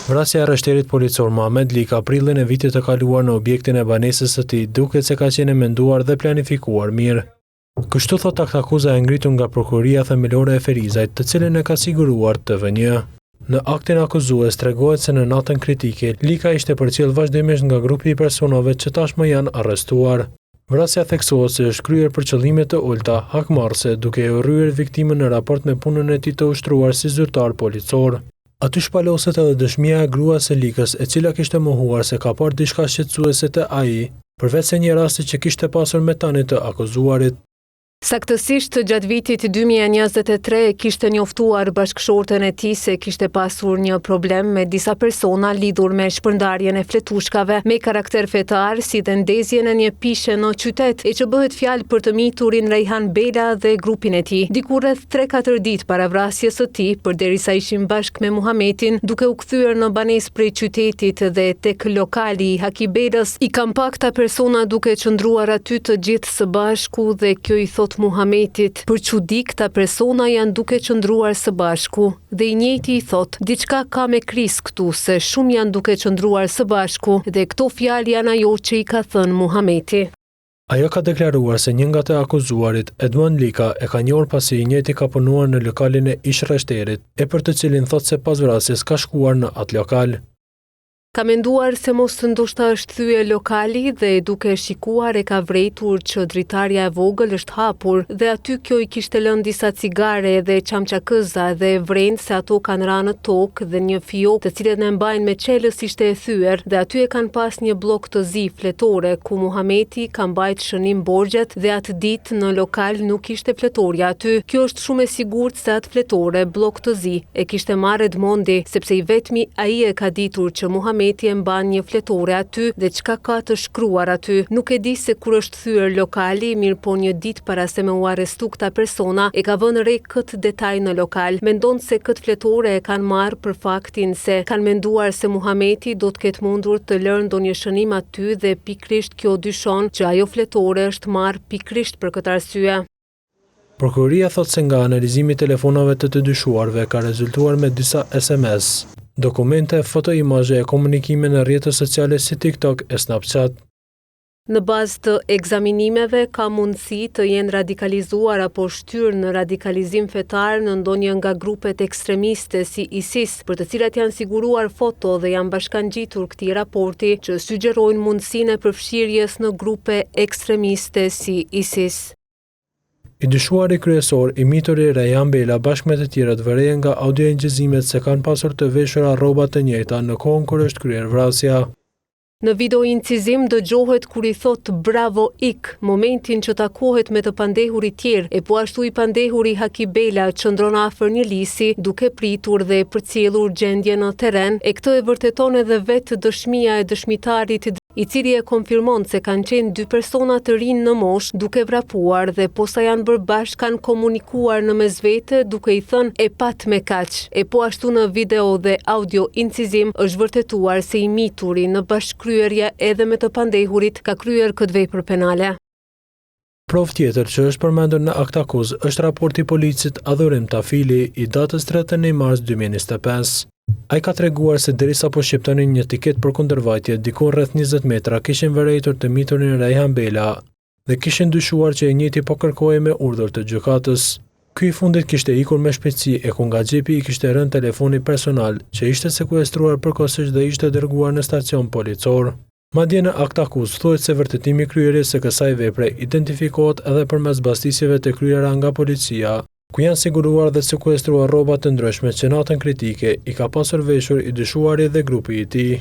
Vrasja e rështerit policor Muhamet Lika prillin e vitit të kaluar në objektin e banesës së tij duket se ka qenë menduar dhe planifikuar mirë. Kështu thot aktakuza e ngritur nga prokuroria themelore e Ferizajt, të cilën e ka siguruar TV1. Në aktin akuzues tregohet se në natën kritike Lika ishte përcjell vazhdimisht nga grupi i personave që tashmë janë arrestuar. Vrasja theksohet se është kryer për qëllime të ulta, hakmarrëse, duke e urryer viktimën në raport me punën e tij të ushtruar si zyrtar policor. Aty shpaloset edhe dëshmia e gruas së Likës, e cila kishte mohuar se ka parë diçka shqetësuese te ai, përveç se një rasti që kishte pasur me tanin të akuzuarit. Saktësisht gjatë vitit 2023 kishte njoftuar bashkëshorten e tij se kishte pasur një problem me disa persona lidhur me shpërndarjen e fletushkave me karakter fetar, si dhe ndezjen e një pishe në qytet, e që bëhet fjalë për të miturin Rejhan Bela dhe grupin e tij. Diku rreth 3-4 ditë para vrasjes së tij, përderisa ishin bashkë me Muhametin, duke u kthyer në banesë prej qytetit dhe tek lokali i Haki Belës, i kam pakta persona duke qëndruar aty të gjithë së bashku dhe kjo i thot Muhametit, për çudi këta persona janë duke qëndruar së bashku, dhe i njëjti i thot, diçka ka me kris këtu, se shumë janë duke qëndruar së bashku, dhe këto fjalë janë ajo që i ka thënë Muhameti. Ajo ka deklaruar se një nga të akuzuarit, Edmuan Lika, e ka njohur pasi i njëjti ka punuar në lokalin e ish rreshterit, e për të cilin thot se pas vrasjes ka shkuar në atë lokal. Ka menduar se mos ndoshta është thye lokali dhe duke shikuar e ka vrejtur që dritarja e vogël është hapur dhe aty kjo i kishte lënë disa cigare dhe çamçakëza dhe vrenë se ato kanë rënë në tokë dhe një fijok të cilët e mbajnë me çelës ishte e thyer dhe aty e kanë pas një blok të zi fletore ku Muhameti ka mbajt shënim borxhet dhe atë ditë në lokal nuk ishte fletorja aty. Kjo është shumë e sigurt se atë fletore, blok të zi, e kishte marrë Edmondi sepse i vetmi ai e ka ditur që Muhameti e mban një fletore aty dhe çka ka të shkruar aty. Nuk e di se kur është thyer lokali, mirë po një ditë para se me u arrestu këta persona, e ka vënë re këtë detaj në lokal. Mendon se këtë fletore e kanë marrë për faktin se kanë menduar se Muhameti do të ketë mundur të lërë ndonjë shënim aty dhe pikrisht kjo dyshon që ajo fletore është marrë pikrisht për këtë arsye. Prokuroria thot se nga analizimi i telefonave të dyshuarve ka rezultuar me disa SMS, dokumente, foto-imazhe e komunikime në rrjetet sociale si TikTok e Snapchat. Në bazë të ekzaminimeve ka mundësi të jenë radikalizuar apo shtyrë në radikalizim fetar në ndonjë nga grupet ekstremiste si ISIS, për të cilat janë siguruar foto dhe janë bashkangjitur këtij raporti që sugjerojnë mundësinë e përfshirjes në grupe ekstremiste si ISIS. I dyshuari kryesor, i mituri Rejhan Bela bashkë me të tjerët vërejen nga audioingjizimet se kanë pasur të veshura rroba të njëjta në kohën kur është kryer vrasja. Në video incizim dëgjohet kur i thot bravo ik, momentin që takohet me të pandehurit tjerë, e po ashtu i pandehuri Haki Bela qëndron afër një lisi duke pritur dhe përcjellur gjendje në terren, e këtë e vërteton edhe vetë dëshmia e dëshmitarit i cili e konfirmon se kanë qenë dy persona të rinj në moshë duke vrapuar dhe posa janë bërë bashkë kanë komunikuar në mesvete duke i thënë e pat me kaq. E po ashtu në video dhe audio incizim është vërtetuar se i mituri në bashkëkryerje edhe me të pandehurit ka kryer këtë vepër penale. Provë tjetër që është përmendur në akt akuz është raporti policit Adhurim Tafili i datës 31 mars 2025. Ai ka treguar se derisa po shqiptonin një tiket për kundërvajtje, diku rreth 20 metra kishin vërejtur të miturin Rejhan Bela dhe kishin dyshuar që e njëjti po kërkohej me urdhër të gjykatës. Ky i fundit kishte ikur me shpejtësi e ku nga xhepi i kishte rënë telefoni personal që ishte sekuestruar përkohësisht dhe ishte dërguar në stacion policor. Madje në akt akuz thuhet se vërtetimi i kryerjes së kësaj vepre identifikohet edhe përmes bastisjeve të kryera nga policia, ku janë siguruar dhe sekuestruar rroba të ndryshme që natën kritike i ka pasur veshur i dyshuari dhe grupi i tij.